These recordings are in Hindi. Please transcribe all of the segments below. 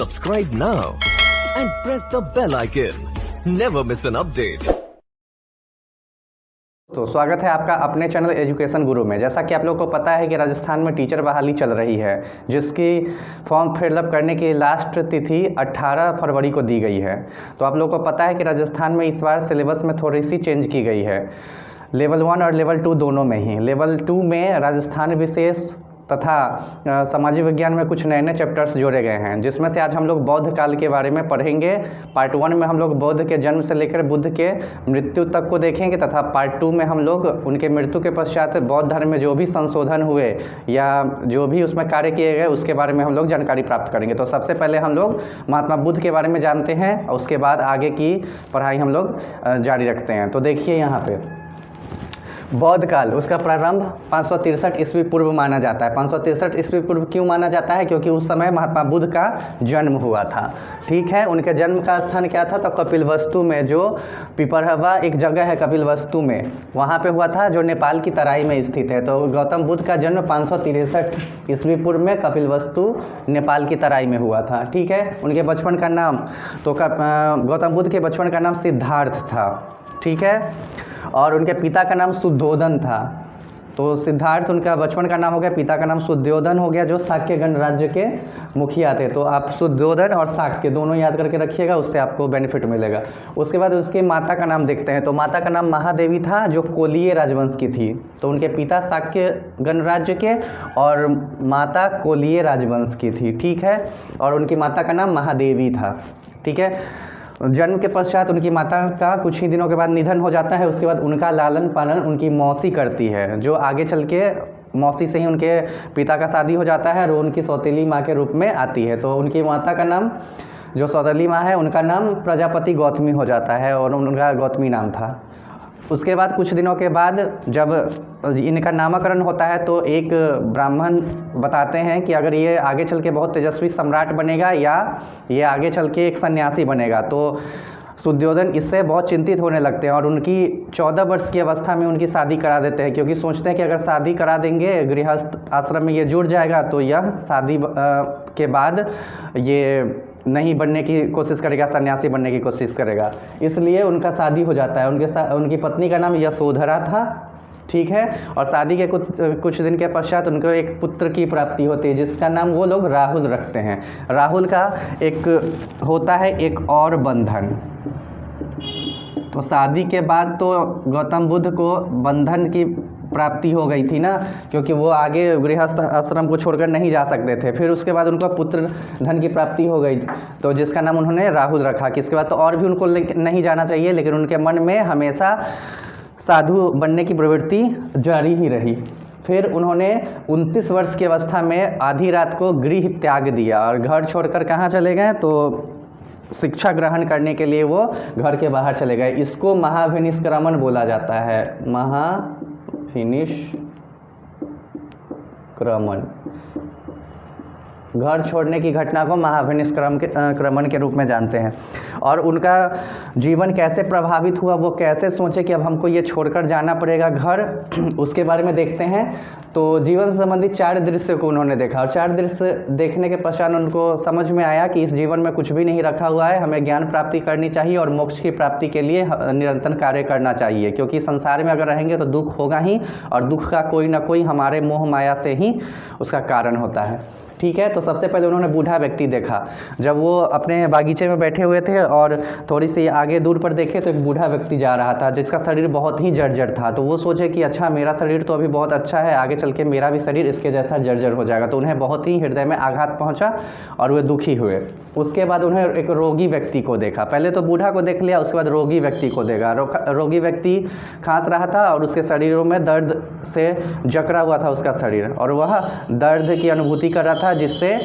Subscribe now and press the bell icon. Never miss an update. तो स्वागत है आपका अपने चैनल एजुकेशन गुरु में। जैसा कि आप लोगों को पता है कि राजस्थान में टीचर बहाली चल रही है, जिसकी फॉर्म फिलअप करने की लास्ट तिथि 18 फरवरी को दी गई है। तो आप लोगों को पता है कि राजस्थान में इस बार सिलेबस में थोड़ी सी चेंज की गई है, लेवल 1 और लेवल 2 दोनों में ही। लेवल 2 में राजस्थान विशेष तथा सामाजिक विज्ञान में कुछ नए नए चैप्टर्स जोड़े गए हैं, जिसमें से आज हम लोग बौद्ध काल के बारे में पढ़ेंगे। पार्ट 1 में हम लोग बौद्ध के जन्म से लेकर बुद्ध के मृत्यु तक को देखेंगे, तथा पार्ट 2 में हम लोग उनके मृत्यु के पश्चात बौद्ध धर्म में जो भी संशोधन हुए या जो भी उसमें कार्य किए गए उसके बारे में हम लोग जानकारी प्राप्त करेंगे। तो सबसे पहले हम लोग महात्मा बुद्ध के बारे में जानते हैं, और उसके बाद आगे की पढ़ाई हम लोग जारी रखते हैं। तो देखिए यहाँ पे बौद्ध काल, उसका प्रारंभ 563 ईस्वी पूर्व माना जाता है। 563 ईस्वी पूर्व क्यों माना जाता है? क्योंकि उस समय महात्मा बुद्ध का जन्म हुआ था। ठीक है, उनके जन्म का स्थान क्या था? तो कपिलवस्तु में, जो पिपरहवा एक जगह है कपिलवस्तु में, वहाँ पे हुआ था, जो नेपाल की तराई में स्थित है। तो गौतम बुद्ध का जन्म 563 ईस्वी पूर्व में कपिलवस्तु नेपाल की तराई में हुआ था। ठीक है, उनके बचपन का नाम, तो गौतम बुद्ध के बचपन का नाम सिद्धार्थ था। ठीक है, और उनके पिता का नाम शुद्धोधन था। तो सिद्धार्थ उनका बचपन का नाम हो गया, पिता का नाम शुद्धोधन हो गया, जो शाक्य गणराज्य के मुखिया थे। तो आप शुद्धोधन और शाक्य दोनों याद करके रखिएगा, उससे आपको बेनिफिट मिलेगा। उसके बाद उसके माता का नाम देखते हैं। तो माता का नाम महादेवी था, जो कोलीय राजवंश की थी। तो उनके पिता शाक्य गणराज्य के और माता कोलीय राजवंश की थी। ठीक है, और उनकी माता का नाम महादेवी था। ठीक है, जन्म के पश्चात उनकी माता का कुछ ही दिनों के बाद निधन हो जाता है। उसके बाद उनका लालन पालन उनकी मौसी करती है, जो आगे चल के मौसी से ही उनके पिता का शादी हो जाता है और उनकी सौतेली माँ के रूप में आती है। तो उनकी माता का नाम, जो सौतेली माँ है, उनका नाम प्रजापति गौतमी हो जाता है और उनका गौतमी नाम था। उसके बाद कुछ दिनों के बाद जब इनका नामकरण होता है, तो एक ब्राह्मण बताते हैं कि अगर ये आगे चल के बहुत तेजस्वी सम्राट बनेगा या ये आगे चल के एक सन्यासी बनेगा। तो शुद्धोधन इससे बहुत चिंतित होने लगते हैं और उनकी 14 वर्ष की अवस्था में उनकी शादी करा देते हैं, क्योंकि सोचते हैं कि अगर शादी करा देंगे, गृहस्थ आश्रम में ये जुड़ जाएगा, तो यह शादी के बाद ये नहीं बनने की कोशिश करेगा, सन्यासी बनने की कोशिश करेगा। इसलिए उनका शादी हो जाता है। उनकी पत्नी का नाम यशोधरा था। ठीक है, और शादी के कुछ दिन के पश्चात उनको एक पुत्र की प्राप्ति होती है, जिसका नाम वो लोग राहुल रखते हैं। राहुल का एक होता है एक और बंधन। तो शादी के बाद तो गौतम बुद्ध को बंधन की प्राप्ति हो गई थी ना, क्योंकि वो आगे गृहस्थ आश्रम को छोड़कर नहीं जा सकते थे। फिर उसके बाद उनको पुत्र धन की प्राप्ति हो गई, तो जिसका नाम उन्होंने राहुल रखा। कि इसके बाद तो और भी उनको नहीं जाना चाहिए, लेकिन उनके मन में हमेशा साधु बनने की प्रवृत्ति जारी ही रही। फिर उन्होंने 29 वर्ष की अवस्था में आधी रात को गृह त्याग दिया और घर छोड़कर कहाँ चले गए? तो शिक्षा ग्रहण करने के लिए वो घर के बाहर चले गए। इसको महाभिनिष्क्रमण बोला जाता है। महाभिनिष्क्रमण, घर छोड़ने की घटना को महाभिनिष्क्रमण के रूप में जानते हैं। और उनका जीवन कैसे प्रभावित हुआ, वो कैसे सोचे कि अब हमको ये छोड़कर जाना पड़ेगा घर, उसके बारे में देखते हैं। तो जीवन से संबंधित 4 दृश्य को उन्होंने देखा, और 4 दृश्य देखने के पश्चात उनको समझ में आया कि इस जीवन में कुछ भी नहीं रखा हुआ है, हमें ज्ञान प्राप्ति करनी चाहिए और मोक्ष की प्राप्ति के लिए निरंतर कार्य करना चाहिए। क्योंकि संसार में अगर रहेंगे तो दुख होगा ही, और दुख का कोई ना कोई हमारे मोह माया से ही उसका कारण होता है। ठीक है, तो सबसे पहले उन्होंने बूढ़ा व्यक्ति देखा। जब वो अपने बागीचे में बैठे हुए थे और थोड़ी सी आगे दूर पर देखे, तो एक बूढ़ा व्यक्ति जा रहा था, जिसका शरीर बहुत ही जर्जर था। तो वो सोचे कि अच्छा, मेरा शरीर तो अभी बहुत अच्छा है, आगे चल के मेरा भी शरीर इसके जैसा जर्जर हो जाएगा। तो उन्हें बहुत ही हृदय में आघात पहुंचा और वे दुखी हुए। उसके बाद उन्हें एक रोगी व्यक्ति को देखा। पहले तो बूढ़ा को देख लिया, उसके बाद रोगी व्यक्ति को देखा। रोगी व्यक्ति खांस रहा था और उसके शरीरों में दर्द से जकड़ा हुआ था उसका शरीर, और वह दर्द की अनुभूति कर रहा था, जिससे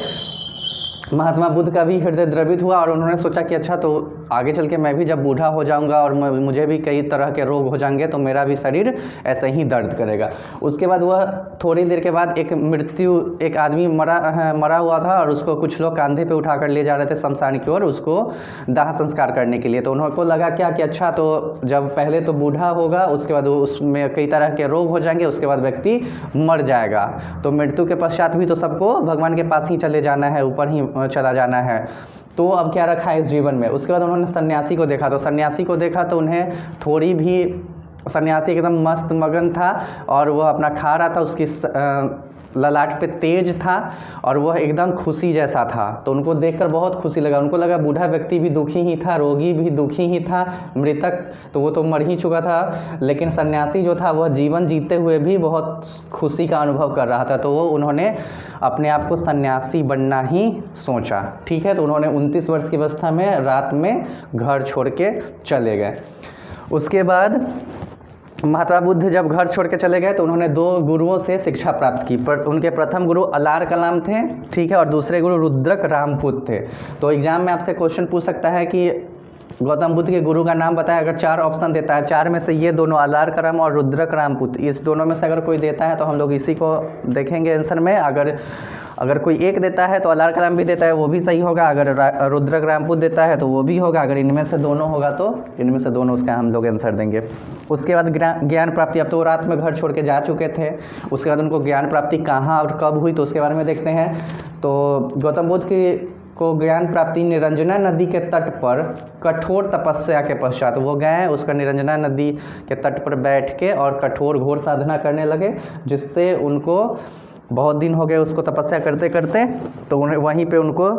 महात्मा बुद्ध का भी हृदय द्रवित हुआ। और उन्होंने सोचा कि अच्छा, तो आगे चल के मैं भी जब बूढ़ा हो जाऊंगा और मुझे भी कई तरह के रोग हो जाएंगे, तो मेरा भी शरीर ऐसे ही दर्द करेगा। उसके बाद वह थोड़ी देर के बाद एक आदमी मरा हुआ था, और उसको कुछ लोग कंधे पे उठाकर ले जा रहे थे शमशान की ओर, उसको दाह संस्कार करने के लिए। तो उनको लगा क्या कि अच्छा, तो जब पहले तो बूढ़ा होगा, उसके बाद उसमें कई तरह के रोग हो जाएंगे, उसके बाद व्यक्ति मर जाएगा। तो मृत्यु के पश्चात भी तो सबको भगवान के पास ही चले जाना है, ऊपर ही चला जाना है, तो अब क्या रखा है इस जीवन में। उसके बाद उन्होंने सन्यासी को देखा, तो सन्यासी को देखा तो उन्हें थोड़ी भी, सन्यासी एकदम मस्त मगन था और वह अपना खा रहा था, उसकी ललाट पे तेज था और वह एकदम खुशी जैसा था। तो उनको देखकर बहुत खुशी लगा। उनको लगा बूढ़ा व्यक्ति भी दुखी ही था, रोगी भी दुखी ही था, मृतक तो वो तो मर ही चुका था, लेकिन सन्यासी जो था वह जीवन जीते हुए भी बहुत खुशी का अनुभव कर रहा था। तो वो उन्होंने अपने आप को सन्यासी बनना ही सोचा। ठीक है, तो उन्होंने 29 वर्ष की अवस्था में रात में घर छोड़ के चले गए। उसके बाद महात्मा बुद्ध जब घर छोड़ के चले गए तो उन्होंने 2 गुरुओं से शिक्षा प्राप्त की। पर उनके प्रथम गुरु अलार कलाम थे, ठीक है, और दूसरे गुरु रुद्रक रामपुत थे। तो एग्जाम में आपसे क्वेश्चन पूछ सकता है कि गौतम बुद्ध के गुरु का नाम बताया। अगर 4 ऑप्शन देता है, 4 में से ये दोनों अलार कलाम और रुद्रक रामपुत, इस दोनों में से अगर कोई देता है तो हम लोग इसी को देखेंगे आंसर में। अगर कोई एक देता है तो अलार कलाम भी देता है, वो भी सही होगा। अगर रुद्रक रामपुत देता है तो वो भी होगा। अगर इनमें से दोनों होगा तो इनमें से दोनों उसका हम लोग आंसर देंगे। उसके बाद ज्ञान प्राप्ति। अब तो वो रात में घर छोड़ के जा चुके थे, उसके बाद उनको ज्ञान प्राप्ति कहाँ और कब हुई तो उसके बारे में देखते हैं। तो गौतम बुद्ध को ज्ञान प्राप्ति निरंजना नदी के तट पर कठोर तपस्या के पश्चात। वो गए, उसका निरंजना नदी के तट पर बैठ के और कठोर घोर साधना करने लगे, जिससे उनको बहुत दिन हो गए उसको तपस्या करते करते, तो उन्हें वहीं पे उनको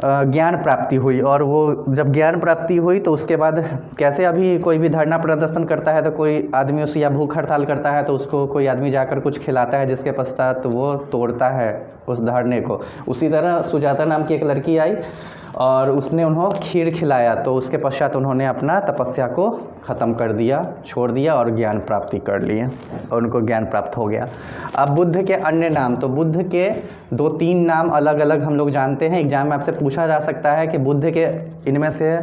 ज्ञान प्राप्ति हुई। और वो जब ज्ञान प्राप्ति हुई तो उसके बाद कैसे, अभी कोई भी धरना प्रदर्शन करता है तो कोई आदमी उसे या भूख हड़ताल करता है तो उसको कोई आदमी जाकर कुछ खिलाता है, जिसके पश्चात वो तोड़ता है उस धरने को। उसी तरह सुजाता नाम की एक लड़की आई और उसने उन्हें खीर खिलाया, तो उसके पश्चात उन्होंने अपना तपस्या को ख़त्म कर दिया, छोड़ दिया और ज्ञान प्राप्ति कर लिए और उनको ज्ञान प्राप्त हो गया। अब बुद्ध के अन्य नाम, तो बुद्ध के 2-3 नाम अलग अलग हम लोग जानते हैं। एग्जाम में आपसे पूछा जा सकता है कि बुद्ध के इनमें से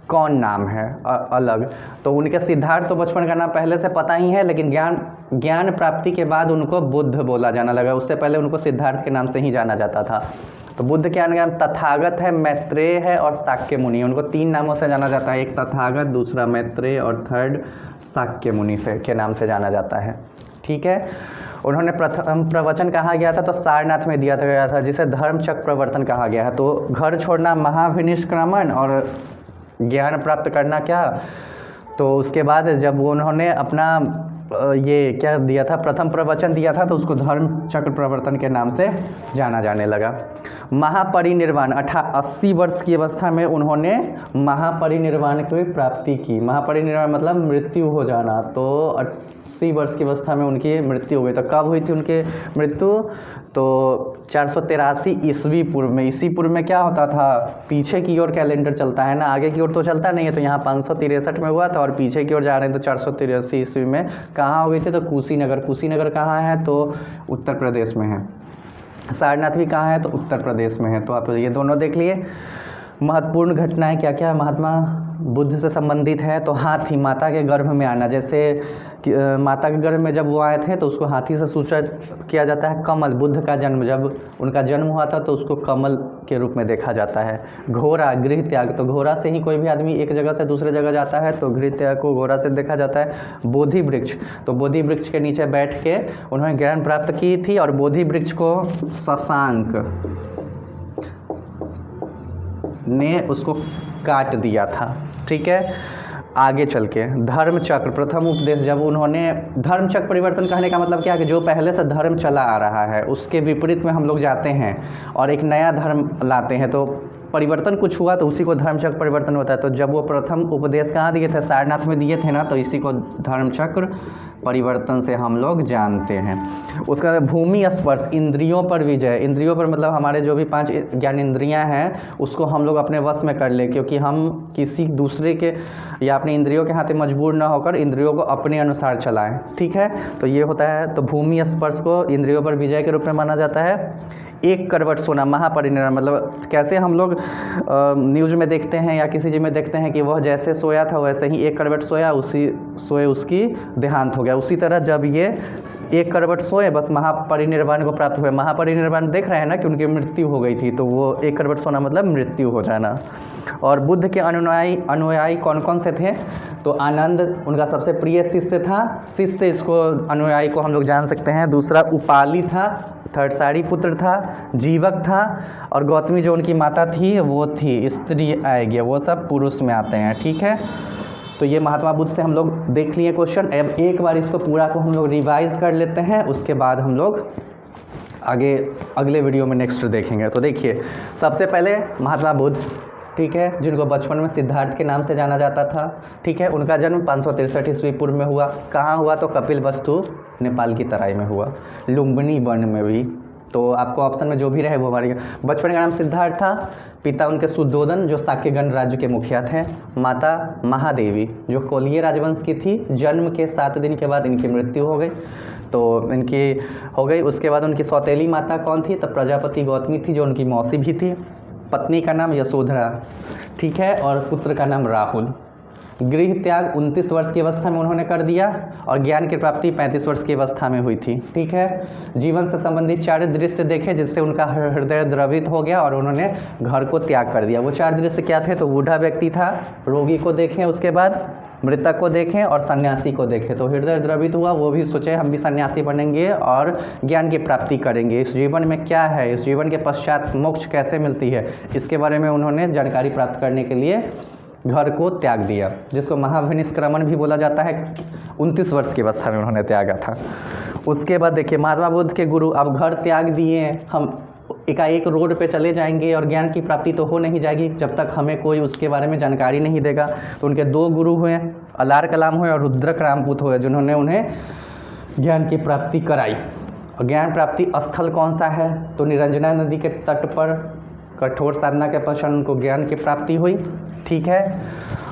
कौन नाम है अलग। तो उनके सिद्धार्थ तो बचपन का नाम पहले से पता ही है, लेकिन ज्ञान प्राप्ति के बाद उनको बुद्ध बोला जाना लगा। उससे पहले उनको सिद्धार्थ के नाम से ही जाना जाता था। तो बुद्ध के अन्य नाम तथागत है, मैत्रेय है और शाक्य मुनि। उनको 3 नामों से जाना जाता है, एक तथागत, दूसरा मैत्रेय और थर्ड शाक्य मुनि से के नाम से जाना जाता है। ठीक है, उन्होंने प्रथम प्रवचन कहा गया था तो सारनाथ में दिया गया था, जिसे धर्मचक्र प्रवर्तन कहा गया है। तो घर छोड़ना महाविनिष्क्रमण और ज्ञान प्राप्त करना क्या। तो उसके बाद जब उन्होंने अपना ये क्या दिया था, प्रथम प्रवचन दिया था, तो उसको धर्म चक्र प्रवर्तन के नाम से जाना जाने लगा। महापरिनिर्वाण 80 वर्ष की अवस्था में उन्होंने महापरिनिर्वाण की प्राप्ति की। महापरिनिर्वाण मतलब मृत्यु हो जाना। तो 80 वर्ष की अवस्था में उनकी मृत्यु हो गई। तो कब हुई थी उनकी मृत्यु, तो 483 ईस्वी पूर्व में। ईस्वी पूर्व में क्या होता था, पीछे की ओर कैलेंडर चलता है ना, आगे की ओर तो चलता नहीं है। तो यहाँ 563 में हुआ था और पीछे की ओर जा रहे हैं तो 483 ईस्वी में कहाँ हो गई थी, तो कुशीनगर। कुशीनगर कहाँ है, तो उत्तर प्रदेश में है। सारनाथ भी कहाँ है, तो उत्तर प्रदेश में है। तो आप ये दोनों देख लिए। महत्वपूर्ण घटनाएं क्या क्या महात्मा बुद्ध से संबंधित है, तो हाथी, माता के गर्भ में आना। जैसे माता के गर्भ में जब वो आए थे तो उसको हाथी से सूचित किया जाता है। कमल, बुद्ध का जन्म, जब उनका जन्म हुआ था तो उसको कमल के रूप में देखा जाता है। घोड़ा, गृह त्याग, तो घोड़ा से ही कोई भी आदमी एक जगह से दूसरे जगह जाता है, तो गृह त्याग को घोड़ा से देखा जाता है। बोधि वृक्ष, तो बोधि वृक्ष के नीचे बैठ के उन्होंने ज्ञान प्राप्त की थी और बोधि वृक्ष को शशांक ने उसको काट दिया था। ठीक है, आगे चल के धर्मचक्र, प्रथम उपदेश, जब उन्होंने धर्मचक्र परिवर्तन कहने का मतलब क्या है कि जो पहले से धर्म चला आ रहा है उसके विपरीत में हम लोग जाते हैं और एक नया धर्म लाते हैं, तो परिवर्तन कुछ हुआ तो उसी को धर्मचक्र परिवर्तन होता है। तो जब वो प्रथम उपदेश कहाँ दिए थे, सारनाथ में दिए थे ना, तो इसी को धर्मचक्र परिवर्तन से हम लोग जानते हैं। उसके बाद भूमि स्पर्श, इंद्रियों पर विजय। इंद्रियों पर मतलब हमारे जो भी 5 ज्ञान इंद्रियां हैं उसको हम लोग अपने वश में कर ले, क्योंकि हम किसी दूसरे के या अपने इंद्रियों के हाथ मजबूर ना होकर इंद्रियों को अपने अनुसार चलाएं। ठीक है, तो ये होता है। तो भूमि स्पर्श को इंद्रियों पर विजय के रूप में माना जाता है। एक करवट सोना, महापरिनिर्वाण, मतलब कैसे हम लोग न्यूज़ में देखते हैं या किसी चीज़ में देखते हैं कि वह जैसे सोया था वैसे ही एक करवट सोया, उसकी देहांत हो गया। उसी तरह जब ये एक करवट सोए बस महापरिनिर्वाण को प्राप्त हुए। महापरिनिर्वाण देख रहे हैं ना कि उनकी मृत्यु हो गई थी, तो वो एक करवट सोना मतलब मृत्यु हो जाना। और बुद्ध के अनुयायी कौन कौन से थे, तो आनंद उनका सबसे प्रिय शिष्य था। शिष्य इसको अनुयायी को हम लोग जान सकते हैं। दूसरा उपाली था, थर्ड सारिपुत्र था, जीवक था, और गौतमी जो उनकी माता थी वो थी स्त्री आएगी, वो सब पुरुष में आते हैं। ठीक है, तो ये महात्मा बुद्ध से हम लोग देख लिए क्वेश्चन। अब एक बार इसको पूरा को हम लोग रिवाइज कर लेते हैं, उसके बाद हम लोग आगे अगले वीडियो में नेक्स्ट देखेंगे। तो देखिए, सबसे पहले महात्मा बुद्ध, ठीक है, जिनको बचपन में सिद्धार्थ के नाम से जाना जाता था। ठीक है, उनका जन्म 563 ईस्वी पूर्व में हुआ। कहाँ हुआ? तो कपिलवस्तु नेपाल की तराई में हुआ, लुम्बिनी वन में भी। तो आपको ऑप्शन में जो भी रहे वो हमारे। बचपन का नाम सिद्धार्थ था। पिता उनके सुद्धोधन जो साक्यगण राज्य के मुखिया थे। माता महादेवी जो कोलिय राजवंश की थी। जन्म के 7 दिन के बाद इनकी मृत्यु हो गई, तो इनकी हो गई। उसके बाद उनकी सौतेली माता कौन थी? तब प्रजापति गौतमी थी जो उनकी मौसी भी थी। पत्नी का नाम यशोधरा, ठीक है, और पुत्र का नाम राहुल। गृह त्याग 29 वर्ष की अवस्था में उन्होंने कर दिया, और ज्ञान की प्राप्ति 35 वर्ष की अवस्था में हुई थी। ठीक है, जीवन से संबंधित 4 दृश्य देखे जिससे उनका हृदय द्रवित हो गया और उन्होंने घर को त्याग कर दिया। वो 4 दृश्य क्या थे? तो बूढ़ा व्यक्ति था, रोगी को देखें, उसके बाद मृतक को देखें और सन्यासी को देखें। तो हृदय द्रवित हुआ, वो भी सोचे हम भी सन्यासी बनेंगे और ज्ञान की प्राप्ति करेंगे। इस जीवन में क्या है, इस जीवन के पश्चात मोक्ष कैसे मिलती है, इसके बारे में उन्होंने जानकारी प्राप्त करने के लिए घर को त्याग दिया, जिसको महाभिनिष्क्रमण भी बोला जाता है। 29 वर्ष की अवस्था में उन्होंने त्यागा था। उसके बाद देखिए, महात्मा बुद्ध के गुरु अब घर त्याग दिए, हम एकाएक रोड पे चले जाएंगे और ज्ञान की प्राप्ति तो हो नहीं जाएगी जब तक हमें कोई उसके बारे में जानकारी नहीं देगा। तो उनके 2 गुरु हुए, अलार कलाम हुए और रुद्रक रामपूत हुए, जिन्होंने उन्हें ज्ञान की प्राप्ति कराई। और ज्ञान प्राप्ति स्थल कौन सा है? तो निरंजना नदी के तट पर कठोर साधना के पश्चात उनको ज्ञान की प्राप्ति हुई। ठीक है,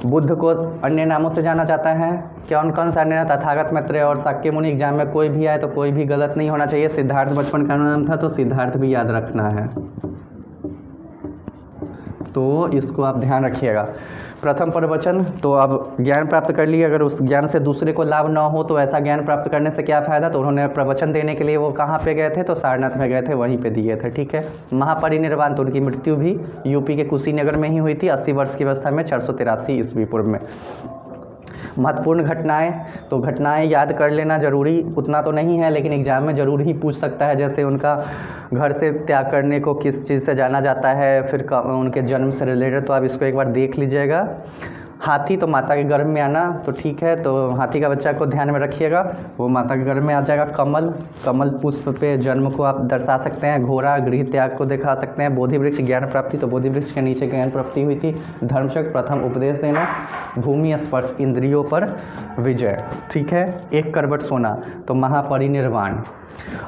बुद्ध को अन्य नामों से जाना जाता है। कौन कौन सा अन्य? तथागत, मैत्रेय और शाक्य मुनि। एग्जाम में कोई भी आए तो कोई भी गलत नहीं होना चाहिए। सिद्धार्थ बचपन का नाम था, तो सिद्धार्थ भी याद रखना है, तो इसको आप ध्यान रखिएगा। प्रथम प्रवचन, तो अब ज्ञान प्राप्त कर लिए, अगर उस ज्ञान से दूसरे को लाभ ना हो तो ऐसा ज्ञान प्राप्त करने से क्या फ़ायदा? तो उन्होंने प्रवचन देने के लिए वो कहाँ पे गए थे? तो सारनाथ में गए थे, वहीं पे दिए थे। ठीक है, महापरिनिर्वाण, तो उनकी मृत्यु भी यूपी के कुशीनगर में ही हुई थी 80 वर्ष की अवस्था में 483 ईस्वी पूर्व में। महत्वपूर्ण घटनाएं, तो घटनाएं याद कर लेना जरूरी उतना तो नहीं है, लेकिन एग्जाम में ज़रूर ही पूछ सकता है। जैसे उनका घर से त्याग करने को किस चीज़ से जाना जाता है, फिर उनके जन्म से रिलेटेड, तो आप इसको एक बार देख लीजिएगा। हाथी, तो माता के गर्भ में आना, तो ठीक है, तो हाथी का बच्चा को ध्यान में रखिएगा, वो माता के गर्भ में आ जाएगा। कमल, कमल पुष्प पे जन्म को आप दर्शा सकते हैं। घोड़ा, गृह त्याग को दिखा सकते हैं। बोधि वृक्ष, ज्ञान प्राप्ति, तो बोधि वृक्ष के नीचे ज्ञान प्राप्ति हुई थी। धर्मचक्र, प्रथम उपदेश देना। भूमि स्पर्श, इंद्रियों पर विजय। ठीक है, एक करवट सोना, तो महापरिनिर्वाण।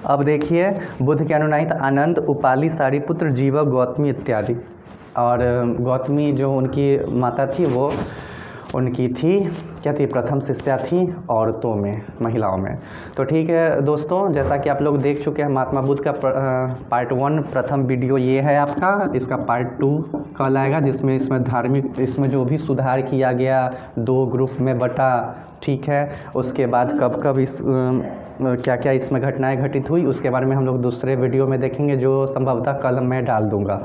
अब देखिए, बुद्ध के अनुयायी आनंद, उपाली, सारिपुत्र, जीवक, गौतमी इत्यादि। और गौतमी जो उनकी माता थी वो उनकी थी क्या थी? प्रथम शिष्या थी औरतों में, महिलाओं में। तो ठीक है दोस्तों, जैसा कि आप लोग देख चुके हैं, महात्मा बुद्ध का पार्ट 1 प्रथम वीडियो ये है आपका। इसका पार्ट 2 कल आएगा, जिसमें धार्मिक, इसमें जो भी सुधार किया गया, 2 ग्रुप में बटा। ठीक है, उसके बाद कब कब इस क्या क्या इसमें घटनाएं घटित हुई, उसके बारे में हम लोग दूसरे वीडियो में देखेंगे, जो संभवतः कल मैं डाल दूंगा।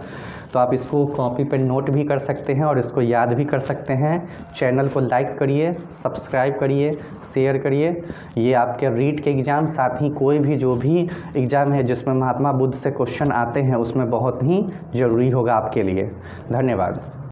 तो आप इसको कॉपी पे नोट भी कर सकते हैं और इसको याद भी कर सकते हैं। चैनल को लाइक करिए, सब्सक्राइब करिए, शेयर करिए। ये आपके रीट के एग्ज़ाम, साथ ही कोई भी जो भी एग्ज़ाम है जिसमें महात्मा बुद्ध से क्वेश्चन आते हैं, उसमें बहुत ही ज़रूरी होगा आपके लिए। धन्यवाद।